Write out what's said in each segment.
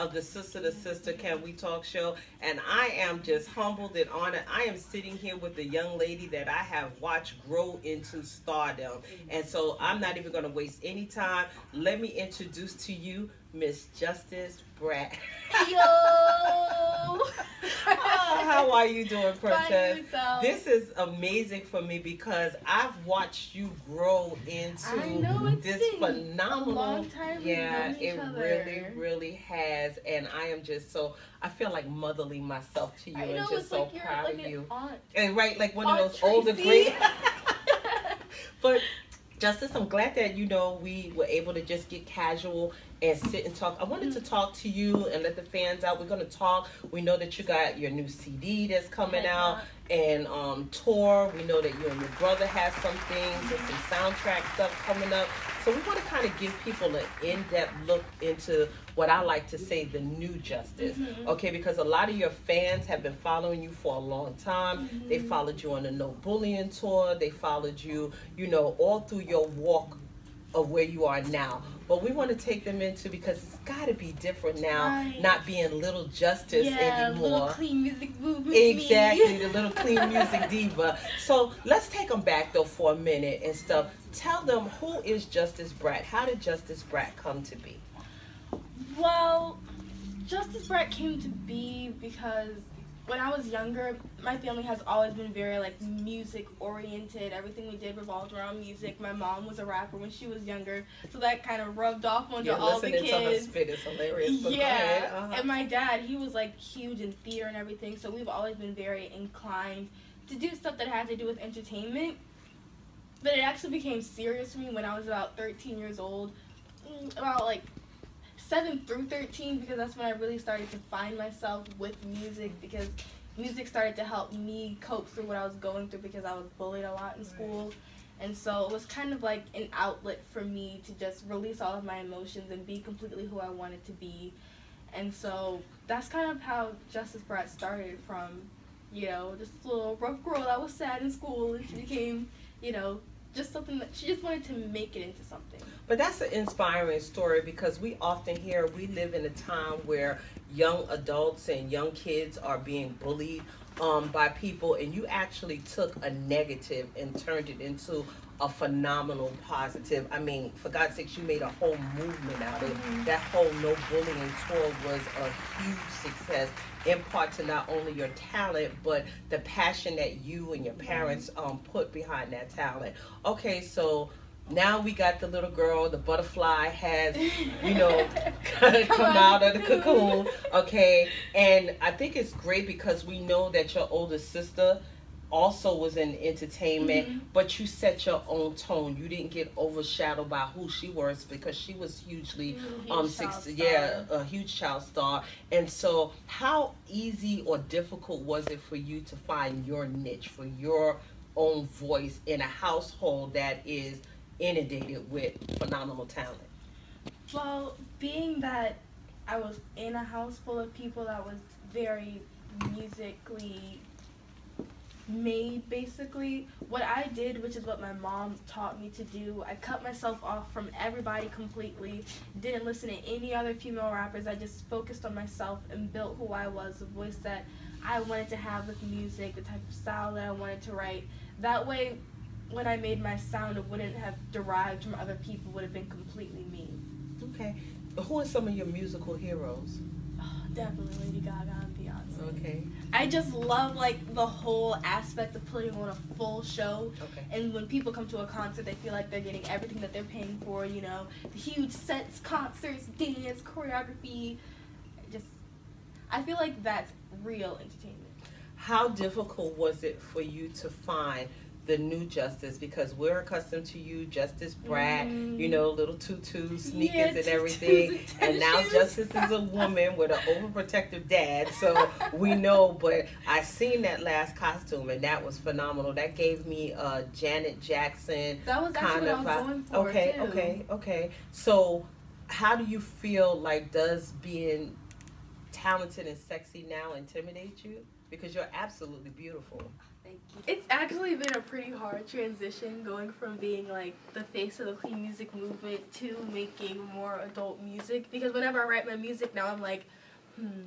of the Sister to Sister Can We Talk show. And I am just humbled and honored. I am sitting here with a young lady that I have watched grow into stardom. And so I'm not even going to waste any time. Let me introduce to you Miss Justis Bratt. Yo! Oh, how are you doing, Princess? Yourself. This is amazing for me because I've watched you grow into this phenomenal. A long time yeah, it other. really has, and I am just so. I feel like motherly myself to you, and just so like proud like of you. Aunt. And right, like one Aunt of those Tracy. older great. But Justis, I'm glad that we were able to just get casual and sit and talk. I wanted to talk to you and let the fans out. We're going to talk. We know that you got your new CD that's coming out and tour. We know that you and your brother have some things and some soundtrack stuff coming up. So we want to kind of give people an in-depth look into what I like to say the new Justis. Okay, because a lot of your fans have been following you for a long time. They followed you on the No Bullying tour. They followed you, all through your walk of where you are now. But we want to take them into, because it's got to be different now, not being little Justis anymore. Little clean music movement. Exactly, the little clean music diva. So let's take them back though for a minute and stuff. Tell them, who is Justis Bratt? How did Justis Bratt come to be? Well, Justis Bratt came to be because when I was younger, my family has always been very music oriented. Everything we did revolved around music. My mom was a rapper when she was younger, so that kind of rubbed off onto all the kids. Listening to her spit is hilarious. But yeah, and my dad, he was huge in theater and everything, so we've always been very inclined to do stuff that had to do with entertainment. But it actually became serious for me when I was about 13 years old, about 7 through 13, because that's when I really started to find myself with music, because music started to help me cope through what I was going through, because I was bullied a lot in school. And so it was kind of like an outlet for me to just release all of my emotions and be completely who I wanted to be. And so that's kind of how Justis Bratt started, from, just a little rough girl that was sad in school, and she became, just something that she just wanted to make it into something. But that's an inspiring story, because we often hear we live in a time where young adults and young kids are being bullied by people, and you actually took a negative and turned it into a phenomenal positive. I mean, for God's sakes, you made a whole movement out of it. That whole No Bullying tour was a huge success, in part to not only your talent, but the passion that you and your parents put behind that talent. Okay, so now we got the little girl, the butterfly has, come out of the cocoon, okay? And I think it's great because we know that your older sister also was in entertainment, but you set your own tone. You didn't get overshadowed by who she was, because she was hugely a huge child star. And so how easy or difficult was it for you to find your niche, for your own voice in a household that is inundated with phenomenal talent? Well, being that I was in a house full of people that was very musically made, basically, what I did, which is what my mom taught me to do, I cut myself off from everybody completely, didn't listen to any other female rappers. I just focused on myself and built who I was, the voice that I wanted to have with music, the type of style that I wanted to write. That way, when I made my sound, it wouldn't have derived from other people, it would have been completely me. Okay. Who are some of your musical heroes? Oh, definitely Lady Gaga and Beyonce. Okay. I just love the whole aspect of putting on a full show. Okay. And when people come to a concert, they feel like they're getting everything that they're paying for, the huge sets, concerts, dance, choreography. I feel like that's real entertainment. How difficult was it for you to find the new Justis? Because we're accustomed to you, Justis Bratt, little tutus, sneakers, and everything. And now Justis is a woman with an overprotective dad, so we know. But I seen that last costume, and that was phenomenal. That gave me Janet Jackson. That was actually what I was going for, too. Okay. So how do you feel does being talented and sexy now intimidate you? Because you're absolutely beautiful. Thank you. It's actually been a pretty hard transition, going from being the face of the clean music movement to making more adult music, because whenever I write my music now, I'm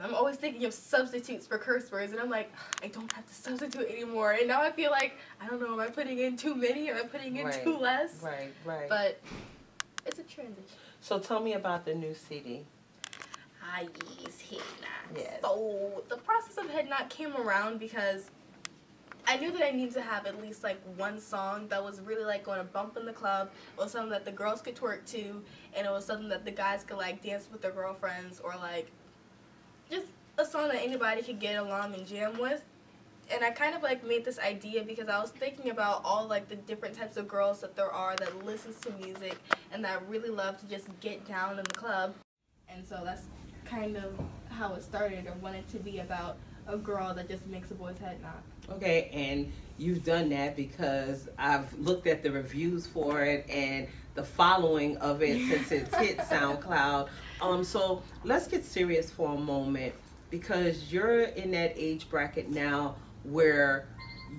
I'm always thinking of substitutes for curse words, and I'm like, I don't have to substitute anymore. And now I feel like, I don't know, am I putting in too many? Am I putting in too less? Right. But it's a transition. So tell me about the new CD. Yes, Head Knock. Yes. So the process of Head Knock came around because I knew that I needed to have at least like one song that was really like going to bump in the club. It was something that the girls could twerk to, and it was something that the guys could like dance with their girlfriends, or like just a song that anybody could get along and jam with. And I kind of like made this idea because I was thinking about all like the different types of girls that there are that listens to music and that really love to just get down in the club. And so that's kind of how it started, or wanted to be about a girl that just makes a boy's head knock. Okay, and you've done that because I've looked at the reviews for it and the following of it since it's hit SoundCloud. So let's get serious for a moment, because you're in that age bracket now where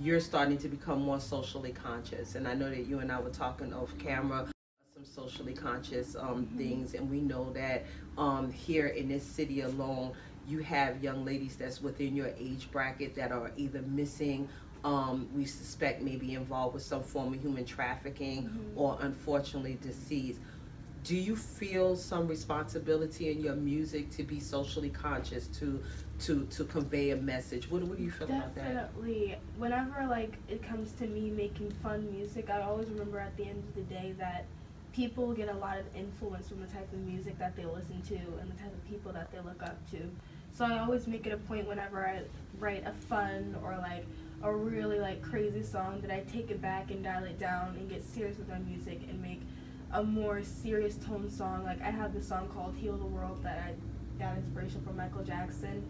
you're starting to become more socially conscious. And I know that you and I were talking off camera some socially conscious things, and we know that here in this city alone, you have young ladies that's within your age bracket that are either missing, we suspect maybe involved with some form of human trafficking, or unfortunately deceased. Do you feel some responsibility in your music to be socially conscious, to convey a message? What do you feel about that? Definitely. Whenever like it comes to me making fun music, I always remember at the end of the day that people get a lot of influence from the type of music that they listen to and the type of people that they look up to. So I always make it a point whenever I write a fun or like a really like crazy song that I take it back and dial it down and get serious with my music and make a more serious tone song. Like I have this song called Heal the World that I got inspiration from Michael Jackson,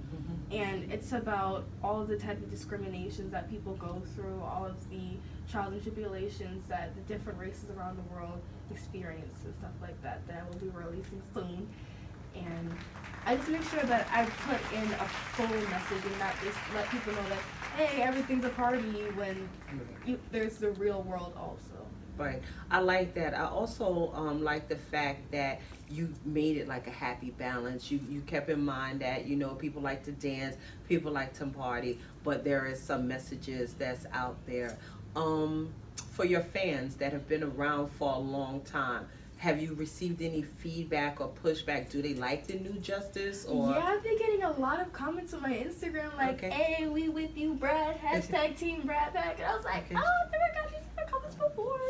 and it's about all of the type of discriminations that people go through, all of the trials and tribulations that the different races around the world experience and stuff like that, that I will be releasing soon. And I just make sure that I put in a full message and not just let people know that, hey, everything's a party, when there's the real world also. Right. I like that. I also like the fact that you made it like a happy balance. You kept in mind that, you know, people like to dance, people like to party, but there is some messages that's out there. For your fans that have been around for a long time, have you received any feedback or pushback? Do they like the new Justice? Or yeah, I've been getting a lot of comments on my Instagram like, hey, we with you, Brad, hashtag Team Brad back. And I was like, oh, I've never got these kind of comments before.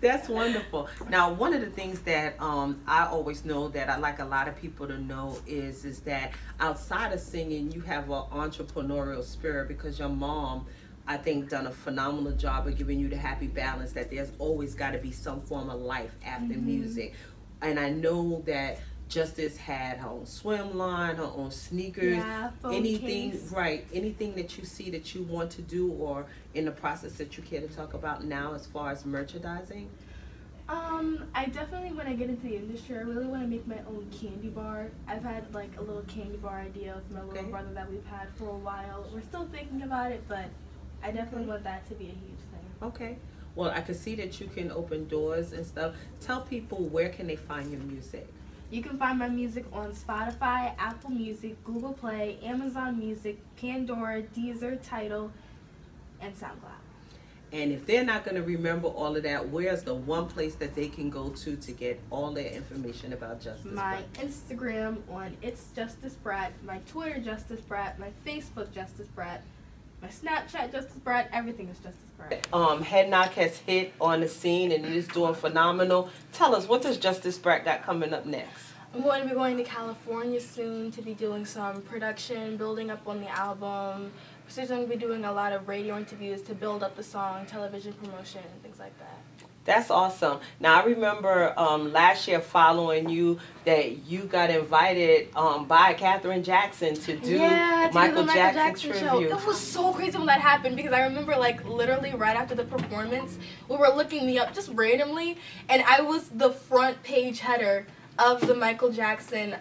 That's wonderful. Now, one of the things that I always know that I like a lot of people to know is that outside of singing, you have an entrepreneurial spirit, because your mom, I think, done a phenomenal job of giving you the happy balance that there's always got to be some form of life after music. And I know that Justice had her own swim line, her own sneakers, anything case. Right, anything that you see that you want to do or in the process that you care to talk about now as far as merchandising? I definitely, when I get into the industry, I really want to make my own candy bar. I've had like a little candy bar idea with my little brother that we've had for a while. We're still thinking about it, but I definitely want that to be a huge thing. Okay. Well, I can see that you can open doors and stuff. Tell people, where can they find your music? You can find my music on Spotify, Apple Music, Google Play, Amazon Music, Pandora, Deezer, Tidal, and SoundCloud. And if they're not going to remember all of that, where's the one place that they can go to get all their information about Justis Bratt? My Instagram on It's Justis Bratt, my Twitter Justis Bratt, my Facebook Justis Bratt, my Snapchat Justis Bratt, everything is Justis Bratt. Head Knock has hit on the scene and it is doing phenomenal. Tell us, what does Justis Bratt got coming up next? I'm going to be going to California soon to be doing some production, building up on the album. We're going to be doing a lot of radio interviews to build up the song, television promotion, and things like that. That's awesome. Now, I remember last year following you that you got invited by Katherine Jackson to do Michael Jackson tribute. It was so crazy when that happened, because I remember like literally right after the performance, we were looking me up just randomly, and I was the front page header of the Michael Jackson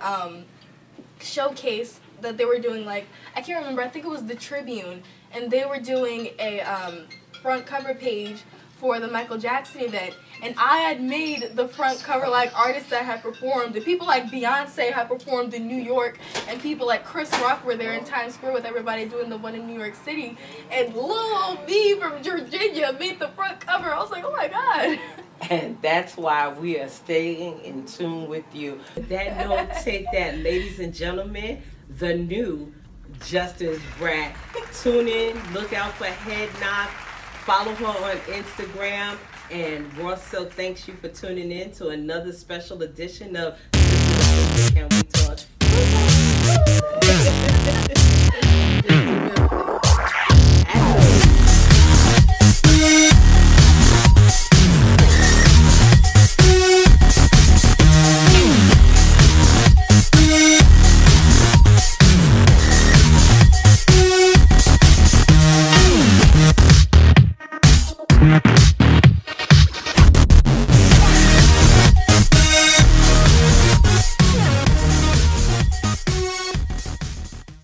showcase that they were doing. Like, I can't remember, I think it was the Tribune, and they were doing a front cover page for the Michael Jackson event, and I had made the front cover like artists that had performed, and people like Beyonce had performed in New York, and people like Chris Rock were there in Times Square with everybody doing the one in New York City, and little old me from Virginia made the front cover. I was like, oh my God. And that's why we are staying in tune with you. With that note, take that, ladies and gentlemen, the new Justis Bratt. Tune in, look out for Head Knock, follow her on Instagram, and Raw Silk thanks you for tuning in to another special edition of Can We Talk?